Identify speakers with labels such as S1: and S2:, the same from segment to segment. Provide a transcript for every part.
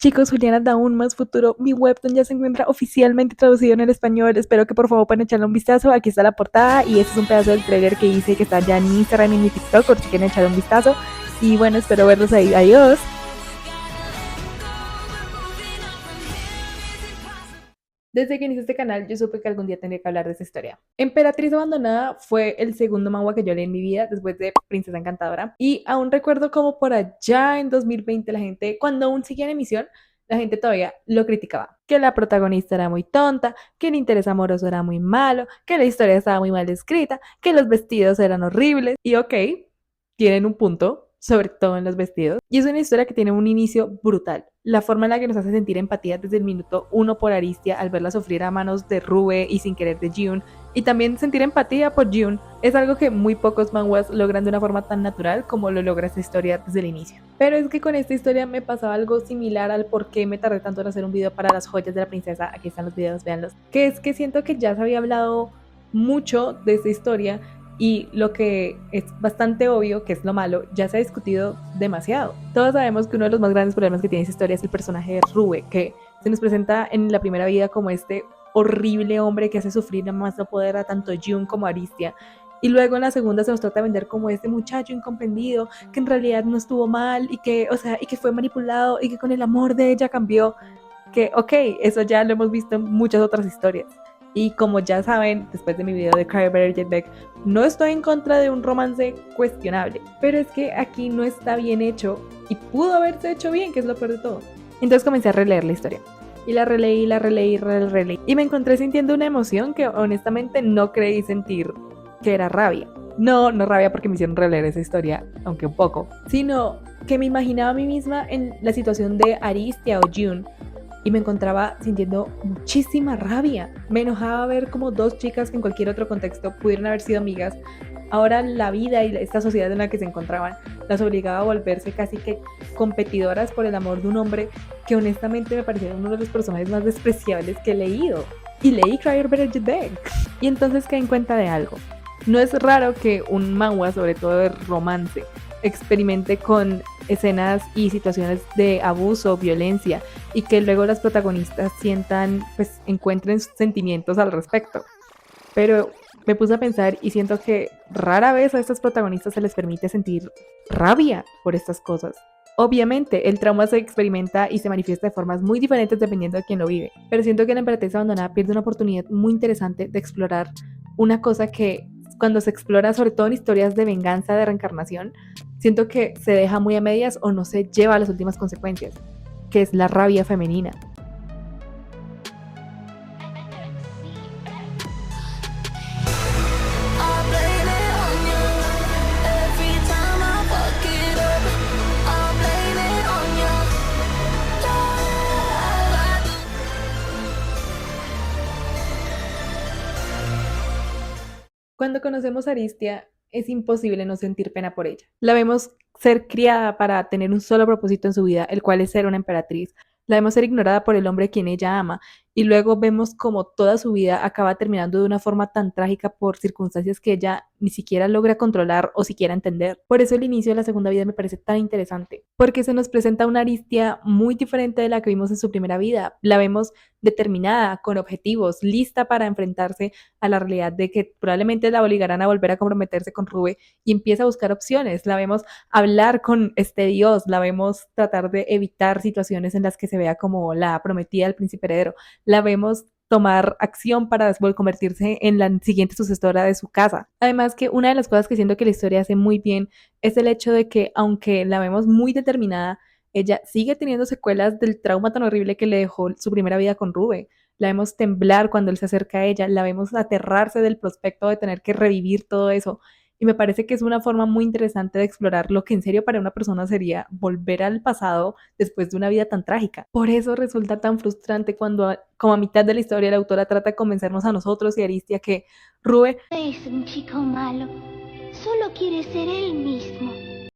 S1: Chicos, Juliana da aún más futuro. Mi webtoon ya se encuentra oficialmente traducido en el español. Espero que por favor puedan echarle un vistazo. Aquí está la portada y este es un pedazo del trailer que hice que está ya en mi Instagram y en mi TikTok por si quieren echarle un vistazo. Y bueno, espero verlos ahí. Adiós. Desde que inicié este canal, yo supe que algún día tendría que hablar de esta historia. Emperatriz Abandonada fue el segundo manga que yo leí en mi vida después de Princesa Encantadora. Y aún recuerdo como por allá en 2020 la gente, cuando aún seguía en emisión, la gente todavía lo criticaba. Que la protagonista era muy tonta, que el interés amoroso era muy malo, que la historia estaba muy mal escrita, que los vestidos eran horribles. Y ok, tienen un punto, sobre todo en los vestidos. Y es una historia que tiene un inicio brutal. La forma en la que nos hace sentir empatía desde el minuto uno por Aristia al verla sufrir a manos de Rube y sin querer de June, y también sentir empatía por June, es algo que muy pocos manhwas logran de una forma tan natural como lo logra esta historia desde el inicio. Pero es que con esta historia me pasaba algo similar al por qué me tardé tanto en hacer un video para las joyas de la princesa. Aquí están los videos, véanlos. Que es que siento que ya se había hablado mucho de esta historia y lo que es bastante obvio, que es lo malo, ya se ha discutido demasiado. Todos sabemos que uno de los más grandes problemas que tiene esta historia es el personaje de Rube, que se nos presenta en la primera vida como este horrible hombre que hace sufrir a más no poder a tanto June como a Aristia. Y luego en la segunda se nos trata de vender como este muchacho incomprendido, que en realidad no estuvo mal y que, o sea, y que fue manipulado y que con el amor de ella cambió. Que, ok, eso ya lo hemos visto en muchas otras historias. Y como ya saben, después de mi video de Cry Better Get Back, no estoy en contra de un romance cuestionable, pero es que aquí no está bien hecho y pudo haberse hecho bien, que es lo peor de todo. Entonces comencé a releer la historia. Y la releí, la releí, releí. Y me encontré sintiendo una emoción que honestamente no creí sentir, que era rabia. No, no rabia porque me hicieron releer esa historia, aunque un poco, sino que me imaginaba a mí misma en la situación de Aristia o June, y me encontraba sintiendo muchísima rabia. Me enojaba ver como dos chicas que en cualquier otro contexto pudieron haber sido amigas, ahora la vida y esta sociedad en la que se encontraban las obligaba a volverse casi que competidoras por el amor de un hombre que honestamente me parecía uno de los personajes más despreciables que he leído. Y leí Cry Better Get Back. Y entonces caí en cuenta de algo. No es raro que un manhwa, sobre todo de romance, experimente con escenas y situaciones de abuso, violencia, y que luego las protagonistas sientan, pues encuentren sentimientos al respecto. Pero me puse a pensar y siento que rara vez a estas protagonistas se les permite sentir rabia por estas cosas. Obviamente, el trauma se experimenta y se manifiesta de formas muy diferentes dependiendo de quién lo vive, pero siento que la emperatriz abandonada pierde una oportunidad muy interesante de explorar una cosa que cuando se explora, sobre todo en historias de venganza, de reencarnación, siento que se deja muy a medias o no se lleva a las últimas consecuencias, que es la rabia femenina. Cuando conocemos a Aristia, es imposible no sentir pena por ella. La vemos ser criada para tener un solo propósito en su vida, el cual es ser una emperatriz. La vemos ser ignorada por el hombre a quien ella ama, y luego vemos como toda su vida acaba terminando de una forma tan trágica por circunstancias que ella ni siquiera logra controlar o siquiera entender. Por eso el inicio de la segunda vida me parece tan interesante, porque se nos presenta una Aristia muy diferente de la que vimos en su primera vida. La vemos determinada, con objetivos, lista para enfrentarse a la realidad de que probablemente la obligarán a volver a comprometerse con Rube, y empieza a buscar opciones. La vemos hablar con este dios, la vemos tratar de evitar situaciones en las que se vea como la prometida del príncipe heredero, la vemos tomar acción para convertirse en la siguiente sucesora de su casa. Además que una de las cosas que siento que la historia hace muy bien es el hecho de que aunque la vemos muy determinada, ella sigue teniendo secuelas del trauma tan horrible que le dejó su primera vida con Rube. La vemos temblar cuando él se acerca a ella, la vemos aterrarse del prospecto de tener que revivir todo eso. Y me parece que es una forma muy interesante de explorar lo que en serio para una persona sería volver al pasado después de una vida tan trágica. Por eso resulta tan frustrante cuando, como a mitad de la historia, la autora trata de convencernos a nosotros y a Aristia que Rube
S2: es un chico malo, solo quiere ser él mismo.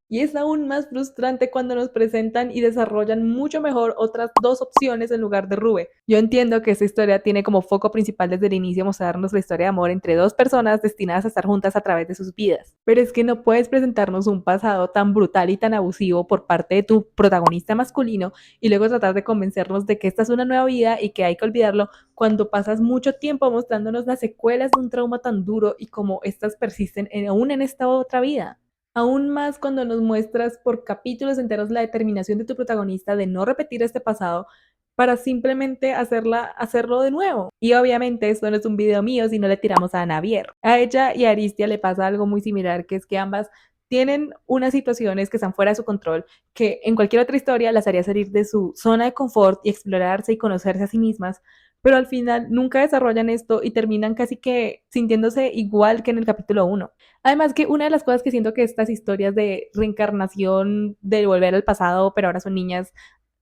S1: Y es aún más frustrante cuando nos presentan y desarrollan mucho mejor otras dos opciones en lugar de Rube. Yo entiendo que esta historia tiene como foco principal desde el inicio mostrarnos la historia de amor entre dos personas destinadas a estar juntas a través de sus vidas. Pero es que no puedes presentarnos un pasado tan brutal y tan abusivo por parte de tu protagonista masculino y luego tratar de convencernos de que esta es una nueva vida y que hay que olvidarlo cuando pasas mucho tiempo mostrándonos las secuelas de un trauma tan duro y cómo estas persisten aún en esta otra vida. Aún más cuando nos muestras por capítulos enteros la determinación de tu protagonista de no repetir este pasado para simplemente hacerlo de nuevo. Y obviamente esto no es un video mío, sino le tiramos a Navier. A ella y a Aristia le pasa algo muy similar, que es que ambas tienen unas situaciones que están fuera de su control, que en cualquier otra historia las haría salir de su zona de confort y explorarse y conocerse a sí mismas, pero al final nunca desarrollan esto y terminan casi que sintiéndose igual que en el capítulo 1. Además que una de las cosas que siento que estas historias de reencarnación, de volver al pasado, pero ahora son niñas,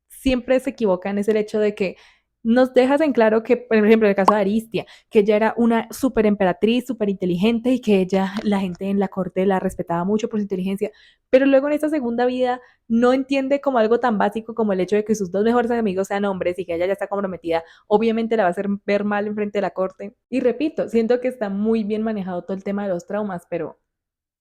S1: siempre se equivocan es el hecho de que nos dejas en claro que, por ejemplo, en el caso de Aristia, que ella era una súper emperatriz, súper inteligente y que ella, la gente en la corte la respetaba mucho por su inteligencia, pero luego en esta segunda vida no entiende como algo tan básico como el hecho de que sus dos mejores amigos sean hombres y que ella ya está comprometida, obviamente la va a hacer ver mal en frente de la corte. Y repito, siento que está muy bien manejado todo el tema de los traumas, pero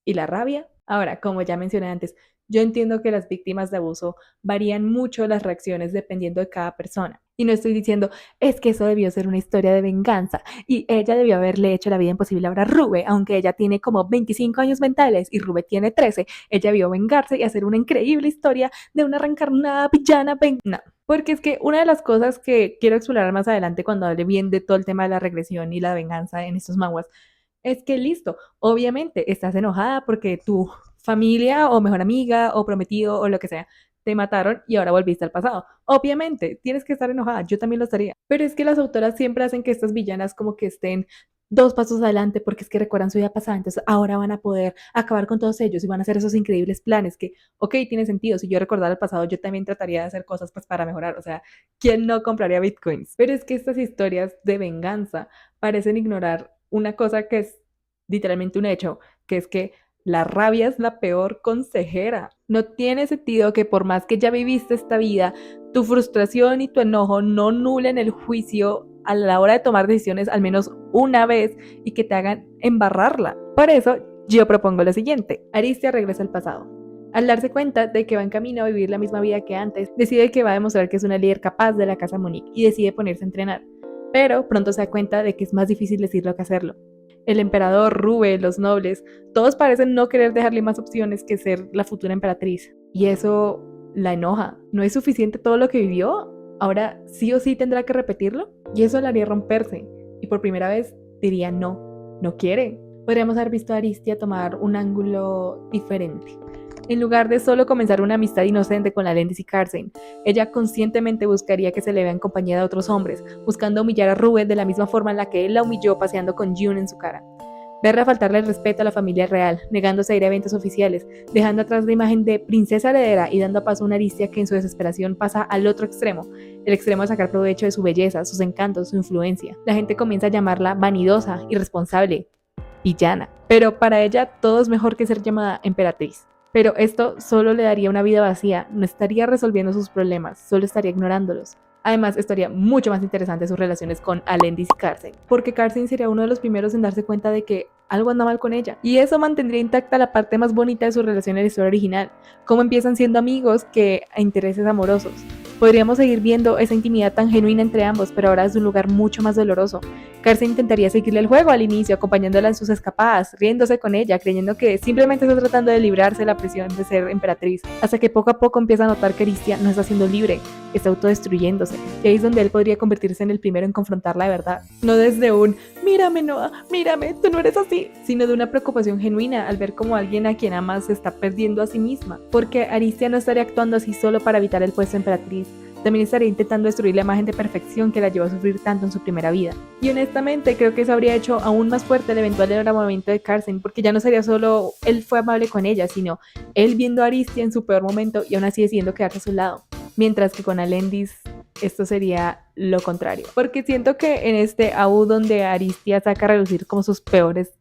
S1: ¿y la rabia? Ahora, como ya mencioné antes, yo entiendo que las víctimas de abuso varían mucho las reacciones dependiendo de cada persona. Y no estoy diciendo, es que eso debió ser una historia de venganza y ella debió haberle hecho la vida imposible ahora a Rube, aunque ella tiene como 25 años mentales y Rube tiene 13, ella debió vengarse y hacer una increíble historia de una reencarnada villana. No, porque es que una de las cosas que quiero explorar más adelante cuando hable bien de todo el tema de la regresión y la venganza en estos manguas es que listo, obviamente estás enojada porque tu familia o mejor amiga o prometido o lo que sea te mataron y ahora volviste al pasado. Obviamente, tienes que estar enojada, yo también lo estaría. Pero es que las autoras siempre hacen que estas villanas como que estén dos pasos adelante porque es que recuerdan su vida pasada, entonces ahora van a poder acabar con todos ellos y van a hacer esos increíbles planes que, ok, tiene sentido, si yo recordara el pasado, yo también trataría de hacer cosas pues para mejorar, o sea, ¿quién no compraría bitcoins? Pero es que estas historias de venganza parecen ignorar una cosa que es literalmente un hecho, que es que la rabia es la peor consejera. No tiene sentido que por más que ya viviste esta vida, tu frustración y tu enojo no nulen el juicio a la hora de tomar decisiones al menos una vez y que te hagan embarrarla. Por eso, yo propongo lo siguiente. Aristia regresa al pasado. Al darse cuenta de que va en camino a vivir la misma vida que antes, decide que va a demostrar que es una líder capaz de la casa Monique y decide ponerse a entrenar. Pero pronto se da cuenta de que es más difícil decirlo que hacerlo. El emperador, Rube, los nobles, todos parecen no querer dejarle más opciones que ser la futura emperatriz. Y eso la enoja. ¿No es suficiente todo lo que vivió? Ahora sí o sí tendrá que repetirlo. Y eso la haría romperse. Y por primera vez diría no, no quiere. Podríamos haber visto a Aristia tomar un ángulo diferente. En lugar de solo comenzar una amistad inocente con la Lendis y Carsen, ella conscientemente buscaría que se le vea en compañía de otros hombres, buscando humillar a Rubén de la misma forma en la que él la humilló paseando con June en su cara. Verla faltarle el respeto a la familia real, negándose a ir a eventos oficiales, dejando atrás la imagen de princesa heredera y dando paso a una Aristia que en su desesperación pasa al otro extremo, el extremo de sacar provecho de su belleza, sus encantos, su influencia. La gente comienza a llamarla vanidosa, irresponsable, villana, pero para ella todo es mejor que ser llamada emperatriz. Pero esto solo le daría una vida vacía, no estaría resolviendo sus problemas, solo estaría ignorándolos. Además, estaría mucho más interesante sus relaciones con Alendis y Carsen, porque Carsen sería uno de los primeros en darse cuenta de que algo anda mal con ella. Y eso mantendría intacta la parte más bonita de su relación en la historia original, cómo empiezan siendo amigos que a intereses amorosos. Podríamos seguir viendo esa intimidad tan genuina entre ambos, pero ahora es un lugar mucho más doloroso. Carsen intentaría seguirle el juego al inicio, acompañándola en sus escapadas, riéndose con ella, creyendo que simplemente está tratando de librarse de la presión de ser emperatriz, hasta que poco a poco empieza a notar que Aristia no está siendo libre, está autodestruyéndose, y ahí es donde él podría convertirse en el primero en confrontarla de verdad. No desde un, mírame Noah, mírame, tú no eres así, sino de una preocupación genuina al ver como alguien a quien ama se está perdiendo a sí misma, porque Aristia no estaría actuando así solo para evitar el puesto de emperatriz, también estaría intentando destruir la imagen de perfección que la llevó a sufrir tanto en su primera vida. Y honestamente creo que eso habría hecho aún más fuerte el eventual enamoramiento de Carsen, porque ya no sería solo él fue amable con ella, sino él viendo a Aristia en su peor momento y aún así decidiendo quedarse a su lado. Mientras que con Alendis esto sería lo contrario. Porque siento que en este AU donde Aristia saca a relucir como sus peores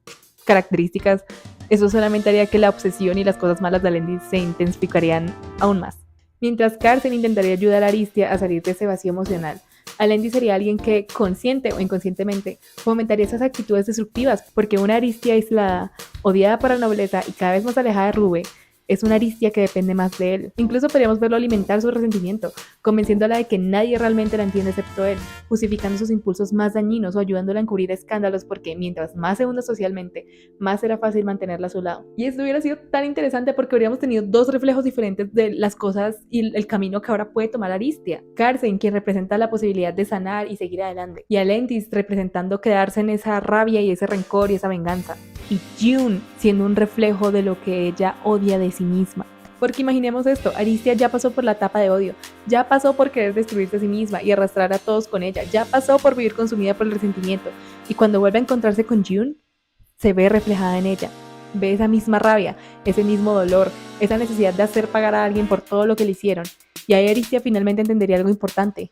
S1: características, Eso solamente haría que la obsesión y las cosas malas de Elendis se intensificarían aún más. Mientras Carson intentaría ayudar a Aristia a salir de ese vacío emocional, Elendis sería alguien que, consciente o inconscientemente, fomentaría esas actitudes destructivas, porque una Aristia aislada, odiada por la nobleza y cada vez más alejada de Rube, es una Aristia que depende más de él. Incluso podríamos verlo alimentar su resentimiento, convenciéndola de que nadie realmente la entiende excepto él, justificando sus impulsos más dañinos o ayudándola a encubrir escándalos, porque mientras más se hunda socialmente, más será fácil mantenerla a su lado. Y esto hubiera sido tan interesante porque habríamos tenido dos reflejos diferentes de las cosas y el camino que ahora puede tomar Aristia. Carson, quien representa la posibilidad de sanar y seguir adelante, y Elendis representando quedarse en esa rabia y ese rencor y esa venganza. Y June siendo un reflejo de lo que ella odia de sí misma. Porque imaginemos esto, Aristia ya pasó por la etapa de odio, ya pasó por querer destruirse a sí misma y arrastrar a todos con ella, ya pasó por vivir consumida por el resentimiento, y cuando vuelve a encontrarse con June, se ve reflejada en ella, ve esa misma rabia, ese mismo dolor, esa necesidad de hacer pagar a alguien por todo lo que le hicieron, y ahí Aristia finalmente entendería algo importante,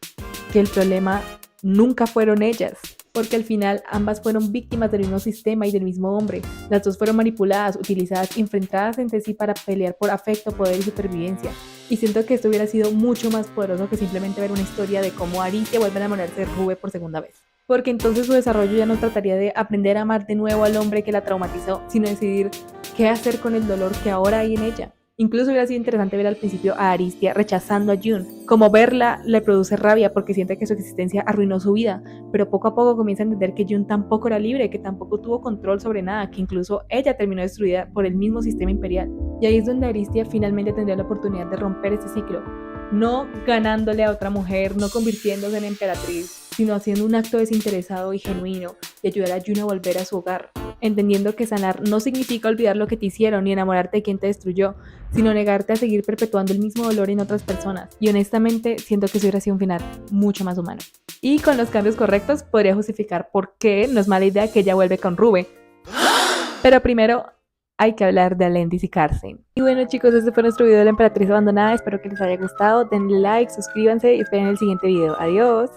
S1: que el problema nunca fueron ellas, porque al final ambas fueron víctimas del mismo sistema y del mismo hombre. Las dos fueron manipuladas, utilizadas, enfrentadas entre sí para pelear por afecto, poder y supervivencia. Y siento que esto hubiera sido mucho más poderoso que simplemente ver una historia de cómo Aristia vuelve a enamorarse de Rube por segunda vez. Porque entonces su desarrollo ya no trataría de aprender a amar de nuevo al hombre que la traumatizó, sino decidir qué hacer con el dolor que ahora hay en ella. Incluso hubiera sido interesante ver al principio a Aristia rechazando a June. Como verla le produce rabia porque siente que su existencia arruinó su vida, pero poco a poco comienza a entender que June tampoco era libre, que tampoco tuvo control sobre nada, que incluso ella terminó destruida por el mismo sistema imperial. Y ahí es donde Aristia finalmente tendría la oportunidad de romper ese ciclo, no ganándole a otra mujer, no convirtiéndose en emperatriz, sino haciendo un acto desinteresado y genuino y ayudar a June a volver a su hogar, entendiendo que sanar no significa olvidar lo que te hicieron ni enamorarte de quien te destruyó, sino negarte a seguir perpetuando el mismo dolor en otras personas. Y honestamente siento que eso hubiera sido un final mucho más humano. Y con los cambios correctos podría justificar por qué no es mala idea que ella vuelve con Rube. Pero primero hay que hablar de Elendis y Carson. Y bueno chicos, este fue nuestro video de la emperatriz abandonada. Espero que les haya gustado. Denle like, suscríbanse y esperen el siguiente video. Adiós.